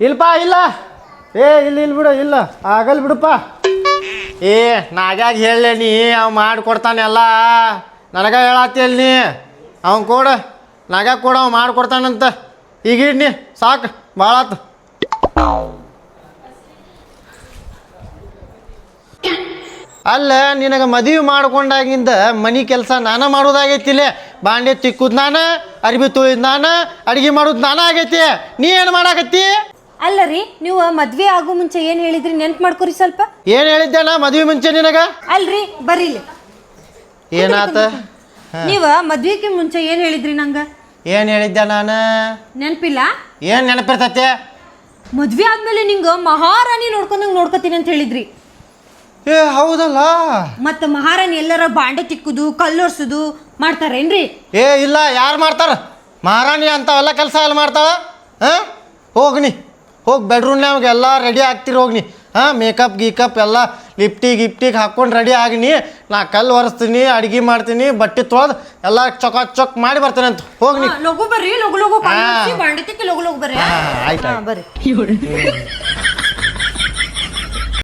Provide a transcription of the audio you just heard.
ಇಲ್ಪ ಇಲ್ಲ ಇಲ್ಲ ಬಿಡು ಇಲ್ಲ ಆಗಲ್ ಬಿಡಪ್ಪ ನಾಗ್ಯಾಗ ಹೇಳಲೆ ನೀ ಅವ್ ಮಾಡಿಕೊಡ್ತಾನೆ ಎಲ್ಲ ನನಗ ಹೇಳತ್ತಿಲ್ಲ ನೀ ಅವ್ನು ಕೊಡ ನಾಗ್ಯಾಗ ಕೊಡ ಅವ್ ಮಾಡಿಕೊಡ್ತಾನಂತ ಈಗ ಇಡ್ನಿ ಸಾಕು ಭಾಳ ಆತು ಅಲ್ಲ ನಿನಗೆ ಮದುವೆ ಮಾಡ್ಕೊಂಡಾಗಿಂದ ಮನೆ ಕೆಲಸ ನಾನು ಮಾಡೋದಾಗೈತಿಲ್ಲ ಬಾಂಡೆ ತಿಕ್ಕುದು ನಾನು ಅರ್ಬಿ ತೊಳಿದ್ ನಾನು ಅಡುಗೆ ಮಾಡೋದು ನಾನು ಆಗೈತಿ ನೀ ಏನು ಮಾಡಾಕತ್ತಿ ಅಲ್ಲ ರೀ ನೀವು ಮದ್ವೆ ಆಗೋ ಮುಂಚೆ ಏನ್ ಹೇಳಿದ್ರಿ ನೆನ್ಪು ಮಾಡ್ಕೊರಿ ಸ್ವಲ್ಪ ಏನು ಹೇಳಿದ್ದೆ ನಾ ಮದುವೆ ಮುಂಚೆ ನಿನಗ ಅಲ್ರಿ ಬರೀಲಿ ಏನಾತ ನೀವ ಮದ್ವೆಗೆ ಮುಂಚೆ ಏನ್ ಹೇಳಿದ್ರಿ ನಂಗ ಏನು ಹೇಳಿದ್ದೆ ನಾನು ನೆನ್ಪಿಲ್ಲ ಏನು ನೆನಪಿರ್ತೈತೆ ಮದ್ವೆ ಆದ್ಮೇಲೆ ನಿಂಗ ಮಹಾರಾಣಿ ನೋಡ್ಕೊಂಡಂಗ್ ನೋಡ್ಕೊತೀನಿ ಅಂತ ಹೇಳಿದ್ರಿ ಹೌದಲ್ಲ ಮತ್ತ ಮಹಾರಾಣಿ ಎಲ್ಲರ ಬಾಂಡೆ ತಿಕ್ಕುದು ಕಲ್ಲೊರ್ಸುದು ಮಾಡ್ತಾರೇನ್ರಿ ಇಲ್ಲ ಯಾರು ಮಾಡ್ತಾರ ಮಹಾರಾಣಿ ಅಂಥವೆಲ್ಲ ಕೆಲಸ ಎಲ್ಲ ಮಾಡ್ತಾಳ ಹಾಂ ಹೋಗ್ನಿ ಹೋಗಿ ಬೆಡ್ರೂಮ್ನಾಗ ಎಲ್ಲ ರೆಡಿ ಆಗ್ತೀರಿ ಹೋಗ್ನಿ ಹಾಂ ಮೇಕಪ್ ಗೀಕಪ್ ಎಲ್ಲ ಲಿಪ್ಟಿಗೆ ಹಾಕ್ಕೊಂಡು ರೆಡಿ ಆಗಿನಿ ನಾ ಕಲ್ಲು ಒರೆಸ್ತೀನಿ ಅಡುಗೆ ಮಾಡ್ತೀನಿ ಬಟ್ಟೆ ತೊಳೆದು ಎಲ್ಲ ಚೊಕ್ ಮಾಡಿ ಬರ್ತೇನೆ ಅಂತ ಹೋಗ್ನಿ ಲಗು ಬರ್ರಿ ಲಗು ಬಾಂಡೆ ತಿಕ್ಕಿ ಲಗು ಬರ್ರಿ ಆಯ್ತು ಬರ್ರಿ